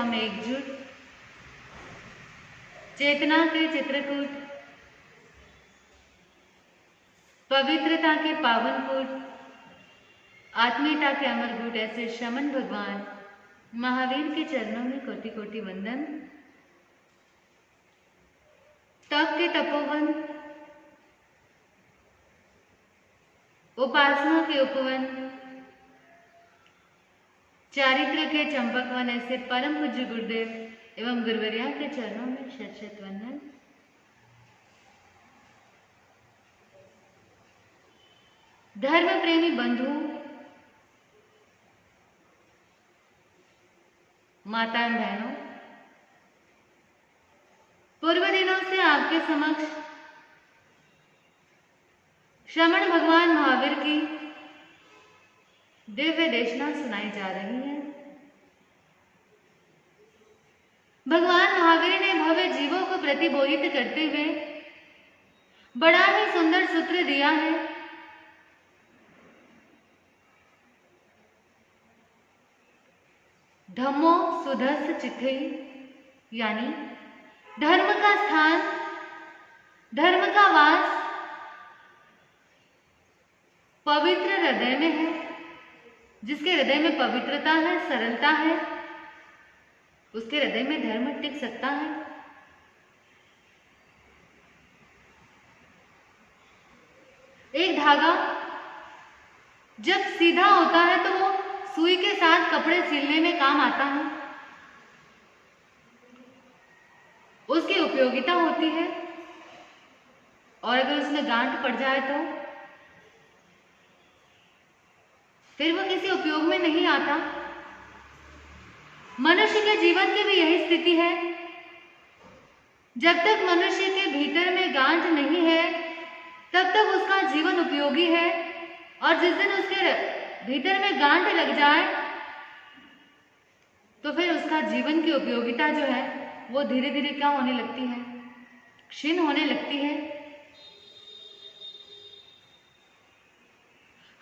हम एकजुट, चेतना के चित्रकूट, पवित्रता के पावनकूट, आत्मीयता के अमरकूट ऐसे शमन भगवान महावीर के चरणों में कोटि कोटि वंदन। तप के तपोवन, उपासना के उपवन, चारित्र के चंपकवन ऐसे परम पूज्य गुरुदेव एवं गुरुवरिया के चरणों में शत शत वंदन। धर्म प्रेमी बंधु, माता एवं बहनों, पूर्व दिनों से आपके समक्ष श्रमण भगवान महावीर की दिव्य देशना सुनाई जा रही है। भगवान महावीर ने भव्य जीवों को प्रतिबोधित करते हुए बड़ा ही सुंदर सूत्र दिया है। धम्मो सुधस्थ चित्ते, यानी धर्म का स्थान, धर्म का वास पवित्र हृदय में है। जिसके हृदय में पवित्रता है, सरलता है, उसके हृदय में धर्म टिक सकता है। एक धागा जब सीधा होता है तो वो सुई के साथ कपड़े सिलने में काम आता है, उसकी उपयोगिता होती है। और अगर उसमें गांठ पड़ जाए तो फिर वो किसी उपयोग में नहीं आता। मनुष्य के जीवन की भी यही स्थिति है। जब तक मनुष्य के भीतर में गांठ नहीं है तब तक उसका जीवन उपयोगी है, और जिस दिन उसके भीतर में गांठ लग जाए तो फिर उसका जीवन की उपयोगिता जो है वो धीरे धीरे क्या होने लगती है, क्षीण होने लगती है।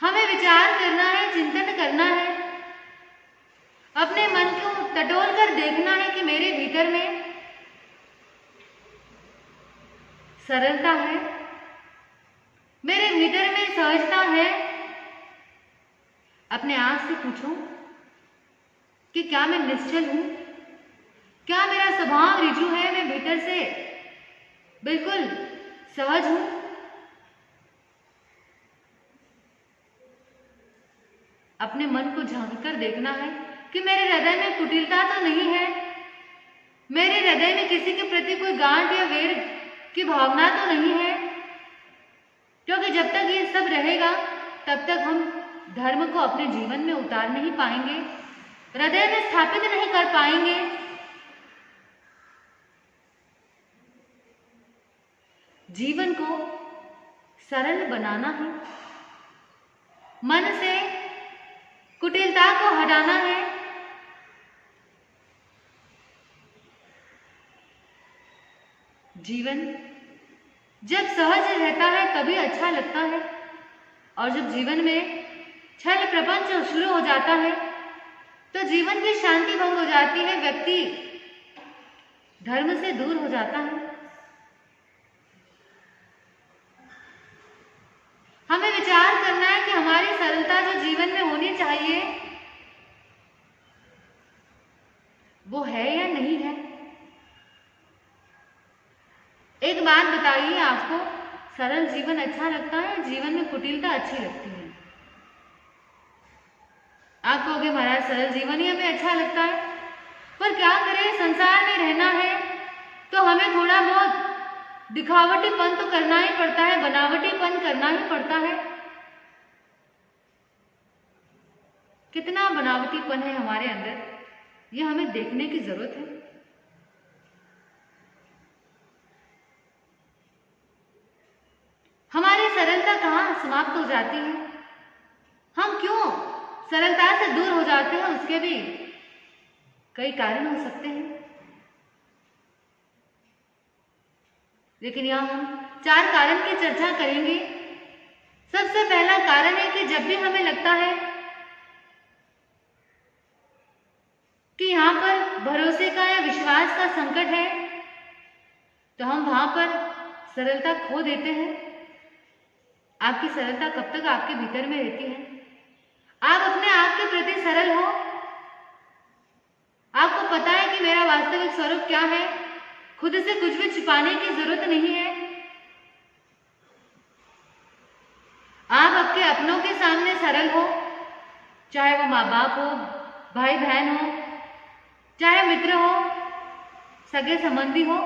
हमें विचार करना है, चिंतन करना है, अपने मन को टटोल कर देखना है कि मेरे भीतर में सरलता है, मेरे भीतर में सहजता है। अपने आप से पूछो कि क्या मैं निश्चल हूं, क्या मेरा स्वभाव ऋजु है, मैं भीतर से बिल्कुल सहज हूं। अपने मन को झांक कर देखना है कि मेरे हृदय में कुटिलता तो नहीं है, मेरे हृदय में किसी के प्रति कोई गांठ या वैर की भावना तो नहीं है। क्योंकि जब तक ये सब रहेगा तब तक हम धर्म को अपने जीवन में उतार नहीं पाएंगे, हृदय में स्थापित नहीं कर पाएंगे। जीवन को सरल बनाना है, मन से कुटिलता को हटाना है। जीवन जब सहज रहता है तभी अच्छा लगता है, और जब जीवन में छल प्रपंच शुरू हो जाता है तो जीवन की शांति भंग हो जाती है, व्यक्ति धर्म से दूर हो जाता है। हमें विचार करना है कि हमारी सरलता जो जीवन में होनी चाहिए वो है या नहीं है। एक बात बताइए, आपको सरल जीवन अच्छा लगता है, जीवन में कुटिलता अच्छी लगती है? आप कहोगे महाराज सरल जीवन ही हमें अच्छा लगता है, पर क्या करें, संसार में रहना है तो हमें थोड़ा बहुत दिखावटीपन तो करना ही पड़ता है, बनावटीपन करना ही पड़ता है। कितना बनावटीपन है हमारे अंदर, ये हमें देखने की जरूरत है। हमारी सरलता कहाँ समाप्त हो जाती है, हम क्यों सरलता से दूर हो जाते हैं, उसके भी कई कारण हो सकते हैं। लेकिन यहाँ हम 4 कारण की चर्चा करेंगे। सबसे पहला कारण है कि जब भी हमें लगता है कि यहाँ पर भरोसे का या विश्वास का संकट है, तो हम वहां पर सरलता खो देते हैं। आपकी सरलता कब तक आपके भीतर में रहती है? आप अपने आप के प्रति सरल हो। आपको पता है कि मेरा वास्तविक स्वरूप क्या है। खुद से कुछ भी छिपाने की जरूरत नहीं है। आप आपके अपनों के सामने सरल हो, चाहे वो माँ बाप हो, भाई बहन हो, चाहे मित्र हो, सगे संबंधी हो,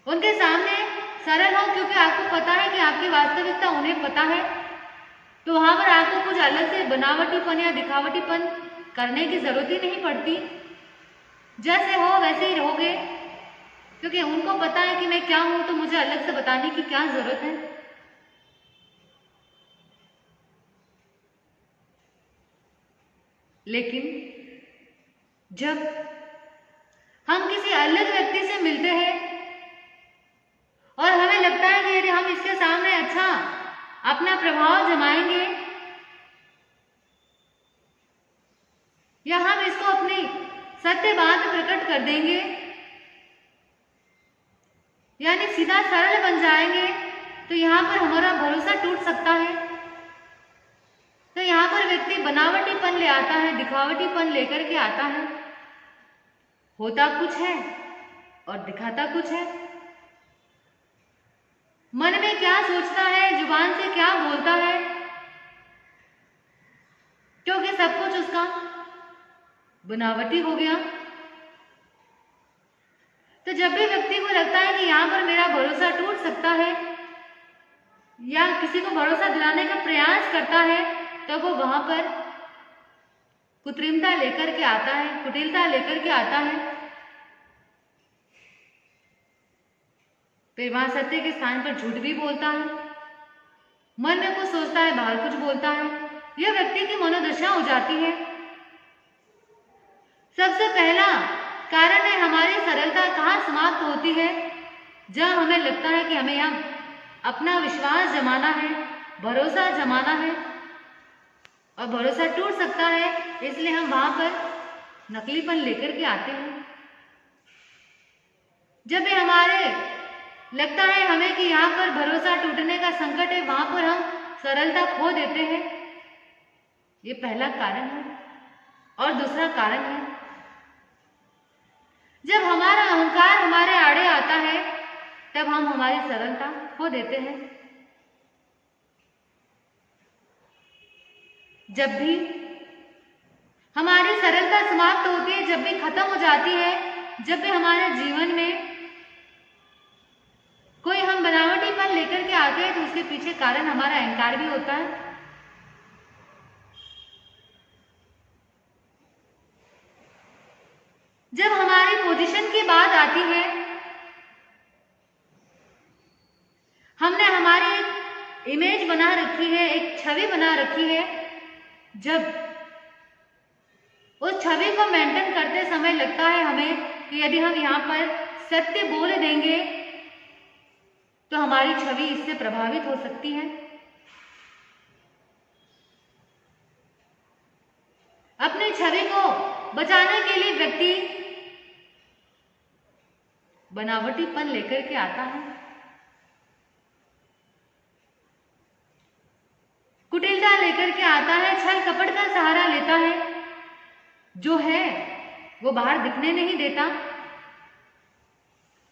उनके सामने सरल हो, क्योंकि आपको पता है कि आपकी वास्तविकता उन्हें पता है। तो वहां पर आपको कुछ अलग से बनावटीपन या दिखावटीपन करने की जरूरत ही नहीं पड़ती। जैसे हो वैसे ही रहोगे, क्योंकि उनको पता है कि मैं क्या हूं, तो मुझे अलग से बताने की क्या जरूरत है। लेकिन जब हम किसी अलग व्यक्ति से मिलते हैं और हमें लगता है कि यदि हम इसके सामने अच्छा अपना प्रभाव जमाएंगे या हम इसको अपनी सत्य बात प्रकट कर देंगे, यानी सीधा सरल बन जाएंगे, तो यहाँ पर हमारा भरोसा टूट सकता है। तो यहाँ पर व्यक्ति बनावटीपन ले आता है, दिखावटीपन लेकर के आता है। होता कुछ है और दिखाता कुछ है। मन में क्या सोचता है, जुबान से क्या बोलता है, क्योंकि सब कुछ उसका बनावटी हो गया। तो जब भी व्यक्ति को लगता है कि यहाँ पर मेरा भरोसा टूट सकता है या किसी को भरोसा दिलाने का प्रयास करता है, तो वो वहां पर कृत्रिमता लेकर के आता है, कुटिलता लेकर के आता है। फिर वहां सत्य के स्थान पर झूठ भी बोलता है। मन में कुछ सोचता है, बाहर कुछ बोलता है। यह व्यक्ति की मनोदशा हो जाती है। सबसे पहला कारण है हमारी सरलता कहाँ समाप्त होती है, जब हमें लगता है कि हमें यहाँ अपना विश्वास जमाना है, भरोसा जमाना है, और भरोसा टूट सकता है, इसलिए हम वहां पर नकलीपन लेकर के आते हैं। जब भी हमारे लगता है हमें कि यहाँ पर भरोसा टूटने का संकट है, वहां पर हम सरलता खो देते हैं। ये पहला कारण है। और दूसरा कारण है, जब हमारा अहंकार हमारे आड़े आता है, तब हम हमारी सरलता खो देते हैं। जब भी हमारी सरलता समाप्त होती है, जब भी खत्म हो जाती है, जब भी हमारे जीवन में कोई हम बनावटीपन लेकर के आते हैं, तो उसके पीछे कारण हमारा अहंकार भी होता है। जब हमारी पोजीशन की बात आती है, हमने हमारी एक इमेज बना रखी है, एक छवि बना रखी है। जब उस छवि को मेंटेन करते समय लगता है हमें कि यदि हम यहाँ पर सत्य बोल देंगे तो हमारी छवि इससे प्रभावित हो सकती है। अपनी छवि को बचाने के लिए व्यक्ति बनावटीपन लेकर के आता है, कुटिलता लेकर के आता है, छल कपट का सहारा लेता है। जो है वो बाहर दिखने नहीं देता,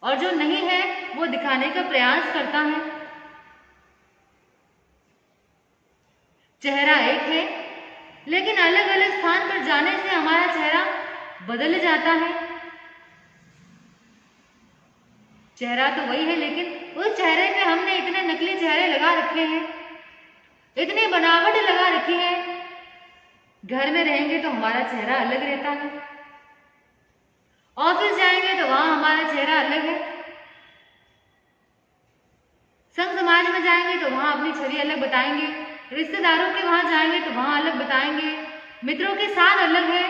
और जो नहीं है वो दिखाने का प्रयास करता है। चेहरा एक है, लेकिन अलग अलग स्थान पर जाने से हमारा चेहरा बदल जाता है। चेहरा तो वही है, लेकिन उस चेहरे पे हमने इतने नकली चेहरे लगा रखे हैं, इतनी बनावट लगा रखी है। घर में रहेंगे तो हमारा चेहरा अलग रहता है, ऑफिस जाएंगे तो वहां हमारा चेहरा अलग है, संघ समाज में जाएंगे तो वहां अपनी छवि अलग बताएंगे, रिश्तेदारों के वहां जाएंगे तो वहां अलग बताएंगे, मित्रों के साथ अलग है,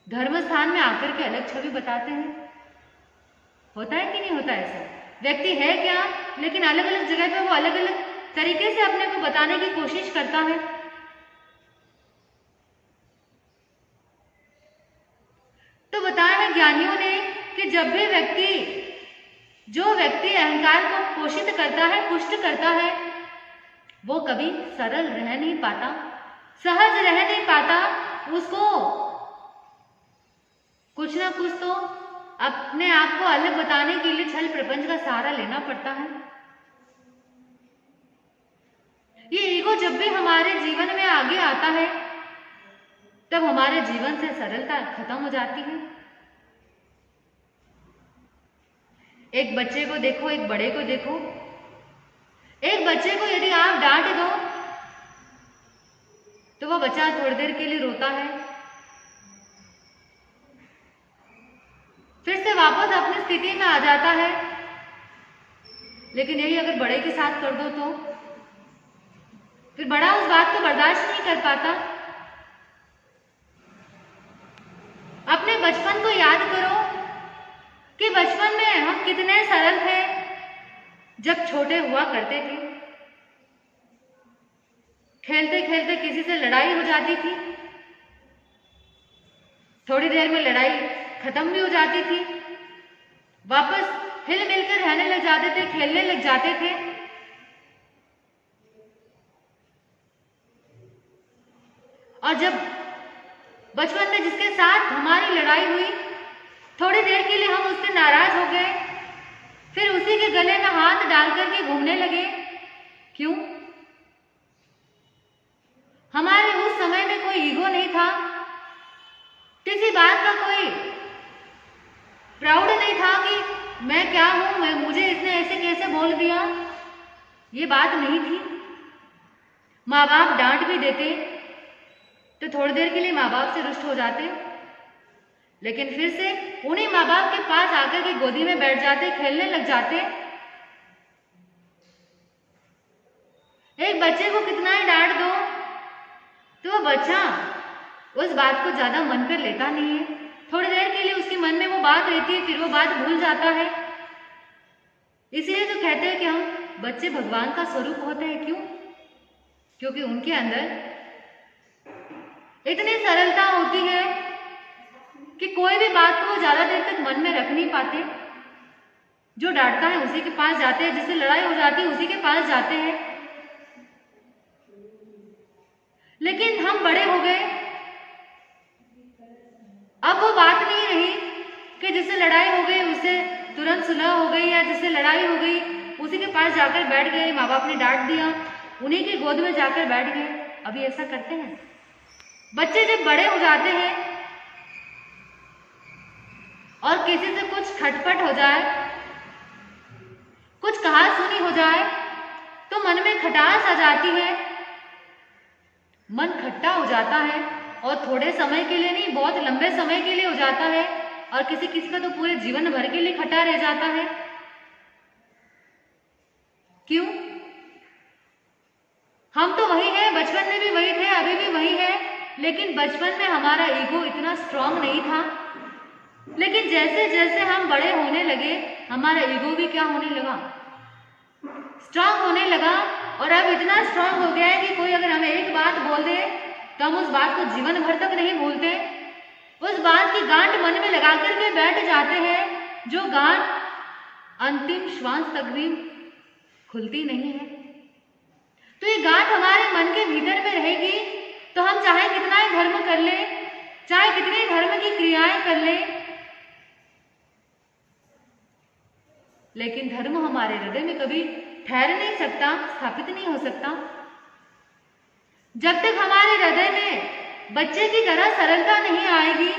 धर्म स्थान में आकर के अलग छवि बताते हैं। होता है कि नहीं होता ऐसा? व्यक्ति है क्या, लेकिन अलग अलग जगह पे वो अलग अलग तरीके से अपने को बताने की कोशिश करता है। जो व्यक्ति अहंकार को पोषित करता है, पुष्ट करता है, वो कभी सरल रह नहीं पाता, सहज रह नहीं पाता। उसको कुछ ना कुछ तो अपने आप को अलग बताने के लिए छल प्रपंच का सहारा लेना पड़ता है। ये ईगो जब भी हमारे जीवन में आगे आता है, तब हमारे जीवन से सरलता खत्म हो जाती है। एक बच्चे को देखो, एक बड़े को देखो। एक बच्चे को यदि आप डांट दो तो वह बच्चा थोड़ी देर के लिए रोता है, फिर से वापस अपनी स्थिति में आ जाता है। लेकिन यही अगर बड़े के साथ कर दो तो फिर बड़ा उस बात को बर्दाश्त नहीं कर पाता। अपने बचपन को याद करो कि बचपन में हम कितने सरल थे जब छोटे हुआ करते थे। खेलते खेलते किसी से लड़ाई हो जाती थी, थोड़ी देर में लड़ाई खत्म भी हो जाती थी, वापस हिल मिलकर रहने लग जाते थे, खेलने लग जाते थे। और जब बचपन में जिसके साथ हमारी लड़ाई हुई, थोड़ी देर के लिए हम उससे नाराज हो गए, फिर उसी के गले में हाथ डाल करके घूमने लगे। क्यों? हमारे उस समय में कोई ईगो नहीं था, किसी बात का कोई प्राउड नहीं था कि मैं क्या हूं, मुझे इसने ऐसे कैसे बोल दिया, ये बात नहीं थी। माँ बाप डांट भी देते तो थोड़ी देर के लिए माँ बाप से रुष्ट हो जाते, लेकिन फिर से उन्हीं माँ बाप के पास आकर के गोदी में बैठ जाते, खेलने लग जाते। एक बच्चे को कितना ही डांट दो तो वो बच्चा उस बात को ज्यादा मन पर लेता नहीं है। थोड़ी देर के लिए उसके मन में वो बात रहती है, फिर वो बात भूल जाता है। इसीलिए तो कहते हैं कि हम बच्चे भगवान का स्वरूप होते हैं। क्यों? क्योंकि उनके अंदर इतनी सरलता होती है कि कोई भी बात को वो ज्यादा देर तक मन में रख नहीं पाते। जो डांटता है उसी के पास जाते हैं, जिससे लड़ाई हो जाती है उसी के पास जाते हैं। लेकिन हम बड़े हो गए, अब वो बात नहीं रही कि जिससे लड़ाई हो गई उससे तुरंत सुलह हो गई, या जिससे लड़ाई हो गई उसी के पास जाकर बैठ गए। माँ बाप ने डांट दिया, उन्हीं की गोद में जाकर बैठ गए। अभी ऐसा करते हैं? बच्चे जब बड़े हो जाते हैं और किसी से कुछ खटपट हो जाए, कुछ कहा सुनी हो जाए, तो मन में खटास आ जाती है, मन खट्टा हो जाता है। और थोड़े समय के लिए नहीं, बहुत लंबे समय के लिए हो जाता है, और किसी किसी का तो पूरे जीवन भर के लिए खट्टा रह जाता है। क्यों? हम तो वही हैं, बचपन में भी वही थे, अभी भी वही है, लेकिन बचपन में हमारा ईगो इतना स्ट्रांग नहीं था। लेकिन जैसे जैसे हम बड़े होने लगे, हमारा ईगो भी क्या होने लगा? स्ट्रांग होने लगा। और अब इतना स्ट्रांग हो गया है कि कोई अगर हमें एक बात बोल दे तो हम उस बात को जीवन भर तक नहीं भूलते। उस बात की गांठ मन में लगा करके बैठ जाते हैं, जो गांठ अंतिम श्वास तक भी खुलती नहीं है। तो ये गांठ हमारे मन के भीतर में रहेगी, तो हम चाहे कितना ही धर्म कर ले, चाहे कितनी धर्म की क्रियाएं कर ले, लेकिन धर्म हमारे हृदय में कभी ठहर नहीं सकता, स्थापित नहीं हो सकता। जब तक हमारे हृदय में बच्चे की तरह सरलता नहीं आएगी,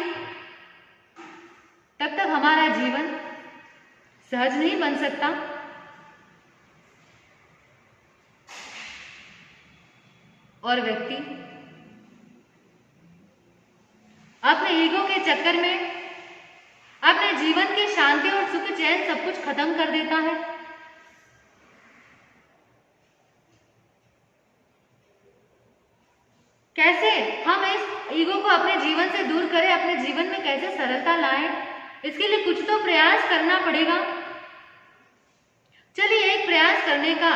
तब तक हमारा जीवन सहज नहीं बन सकता। और व्यक्ति अपने ईगो के चक्कर में अपने जीवन की शांति और सुख चैन सब कुछ खत्म कर देता है। कैसे हम इस ईगो को अपने जीवन से दूर करें, अपने जीवन में कैसे सरलता लाएं, इसके लिए कुछ तो प्रयास करना पड़ेगा। चलिए एक प्रयास करने का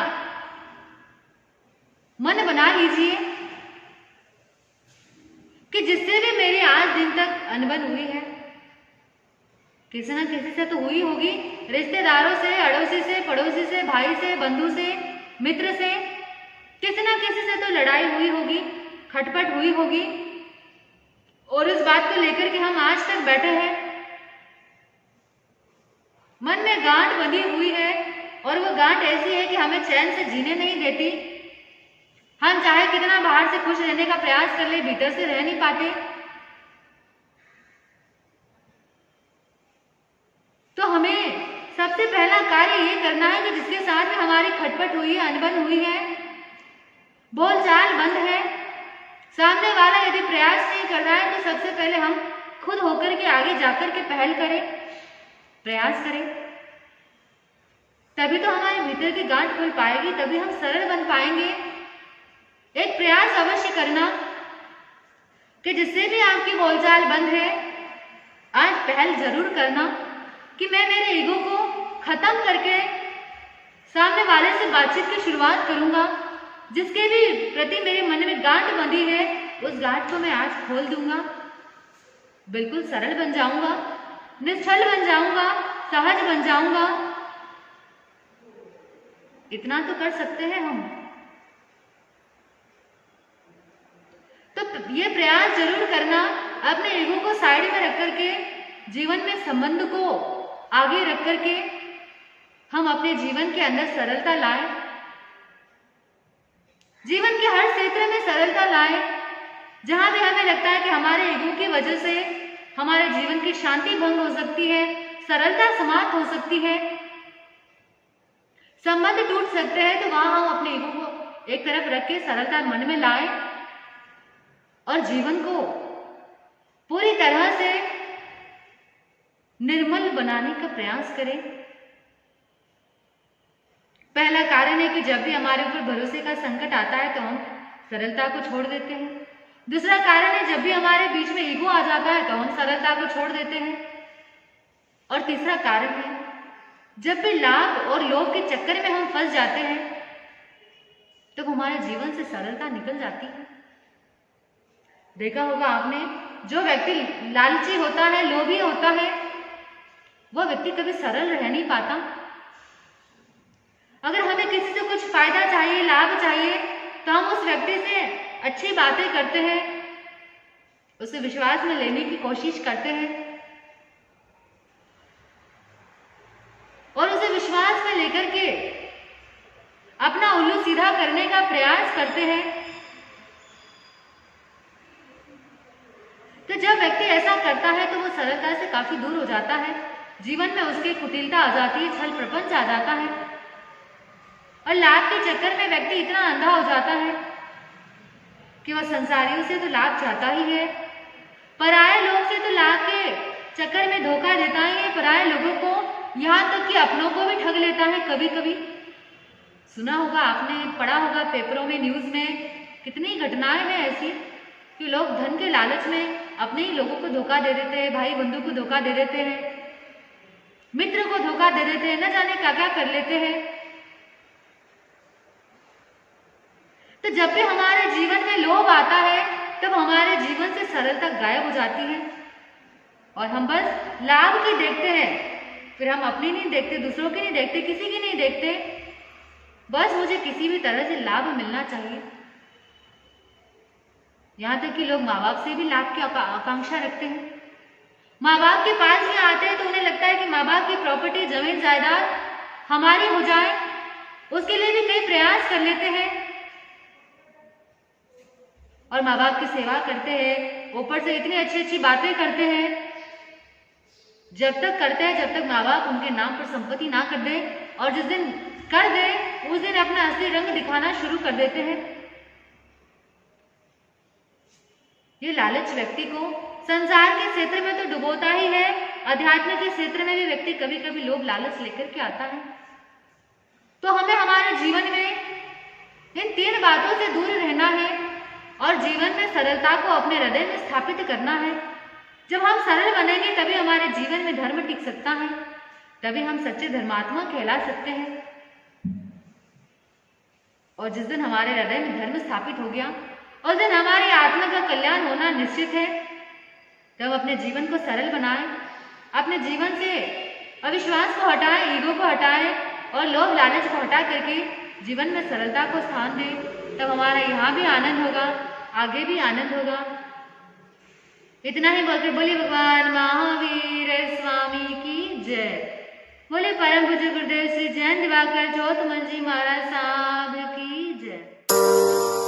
मन बना लीजिए कि जिससे भी मेरी आज दिन तक अनबन हुई है, किसी ना किसी से तो हुई होगी, रिश्तेदारों से, अड़ोसी से, पड़ोसी से, भाई से, बंधु से, मित्र से, किसी ना किसी से तो लड़ाई हुई होगी, खटपट हुई होगी, और इस बात को लेकर के हम आज तक बैठे हैं। मन में गांठ बंधी हुई है और वो गांठ ऐसी है कि हमें चैन से जीने नहीं देती। हम चाहे कितना बाहर से खुश रहने का प्रयास कर ले, भीतर से रह नहीं पाते। तो हमें सबसे पहला कार्य ये करना है कि जिसके साथ में हमारी खटपट हुई है, अनबन हुई है, बोलचाल बंद है, सामने वाला यदि प्रयास नहीं कर रहा है, तो सबसे पहले हम खुद होकर के आगे जाकर के पहल करें, प्रयास करें। तभी तो हमारे भीतर की गांठ खुल पाएगी, तभी हम सरल बन पाएंगे। एक प्रयास अवश्य करना कि जिससे भी आपकी बोलचाल बंद है, आज पहल जरूर करना कि मैं मेरे ईगो को खत्म करके सामने वाले से बातचीत की शुरुआत करूंगा। जिसके भी प्रति मेरे मन में गांठ बंधी है, उस गांठ को मैं आज खोल दूंगा, बिल्कुल सरल बन जाऊंगा, निश्चल बन जाऊंगा, सहज बन जाऊंगा। इतना तो कर सकते हैं हम। तो ये प्रयास जरूर करना, अपने ईगो को साइड में रख करके, जीवन में संबंध को आगे रख करके हम अपने जीवन के अंदर सरलता लाएं, जीवन के हर क्षेत्र में सरलता लाएं। जहां भी हमें लगता है कि हमारे ईगो की वजह से हमारे जीवन की शांति भंग हो सकती है, सरलता समाप्त हो सकती है, संबंध टूट सकते हैं, तो वहां हम अपने ईगो को एक तरफ रख के सरलता मन में लाएं और जीवन को पूरी तरह से निर्मल बनाने का प्रयास करें। पहला कारण है कि जब भी हमारे ऊपर भरोसे का संकट आता है तो हम सरलता को छोड़ देते हैं। दूसरा कारण है, जब भी हमारे बीच में ईगो आ जाता है तो हम सरलता को छोड़ देते हैं। और तीसरा कारण है, जब भी लाभ और लोभ के चक्कर में हम फंस जाते हैं तो हमारे जीवन से सरलता निकल जाती है। देखा होगा आपने, जो व्यक्ति लालची होता है, लोभी होता है, वह व्यक्ति कभी सरल रह नहीं पाता। अगर हमें किसी से कुछ फायदा चाहिए, लाभ चाहिए, तो हम उस व्यक्ति से अच्छी बातें करते हैं, उसे विश्वास में लेने की कोशिश करते हैं और उसे विश्वास में लेकर के अपना उल्लू सीधा करने का प्रयास करते हैं। तो जब व्यक्ति ऐसा करता है तो वो सरलता से काफी दूर हो जाता है, जीवन में उसकी कुटिलता आ जाती है, छल प्रपंच आ जाता है और लाभ के चक्कर में व्यक्ति इतना अंधा हो जाता है कि वह संसारियों से तो लाभ चाहता ही है, पराये लोग से तो लाभ के चक्कर में धोखा देता ही है, पराये लोगों को, यहाँ तक कि अपनों को भी ठग लेता है। कभी कभी सुना होगा आपने, पढ़ा होगा पेपरों में, न्यूज में, कितनी घटनाएं हैं ऐसी कि लोग धन के लालच में अपने ही लोगों को धोखा दे देते हैं, भाई बंधु को धोखा दे देते हैं, मित्र को धोखा दे देते हैं, न जाने क्या क्या कर लेते हैं। तो जब भी हमारे जीवन में लोभ आता है तब हमारे जीवन से सरलता गायब हो जाती है और हम बस लाभ की देखते हैं, फिर हम अपनी नहीं देखते, दूसरों की नहीं देखते, किसी की नहीं देखते, बस मुझे किसी भी तरह से लाभ मिलना चाहिए। यहाँ तक कि लोग माँ बाप से भी लाभ की आकांक्षा रखते हैं। माँ बाप के पास में आते हैं तो उन्हें लगता है कि माँ बाप की प्रॉपर्टी, जमीन जायदाद हमारी हो जाए, उसके लिए भी कई प्रयास कर लेते हैं और माँ बाप की सेवा करते हैं, ऊपर से इतनी अच्छी अच्छी बातें करते हैं। जब तक करते हैं जब तक माँ बाप उनके नाम पर संपत्ति ना कर दे, और जिस दिन कर दे उस दिन अपना असली रंग दिखाना शुरू कर देते हैं। ये लालच व्यक्ति को संसार के क्षेत्र में तो डुबोता ही है, अध्यात्म के क्षेत्र में भी व्यक्ति कभी कभी लोभ लालच लेकर के आता है। तो हमें हमारे जीवन में इन तीन बातों से दूर रहना है और जीवन में सरलता को अपने हृदय में स्थापित करना है। जब हम सरल बनेंगे तभी हमारे जीवन में धर्म टिक सकता है, तभी हम सच्चे धर्मात्मा कहला सकते हैं। और जिस दिन हमारे हृदय में धर्म स्थापित हो गया उस दिन हमारी आत्मा का कल्याण होना निश्चित है। तब अपने जीवन को सरल बनाएं, अपने जीवन से अविश्वास को हटाएं, ईगो को हटाएं और लोभ लालच को हटा करके जीवन में सरलता को स्थान दें। तब हमारा यहाँ भी आनंद होगा, आगे भी आनंद होगा। इतना ही बोलते बोले भगवान महावीर स्वामी की जय। बोले परम पूज्य गुरुदेव श्री जैन दिवाकर चौथ मंजी महाराज साहब की जय।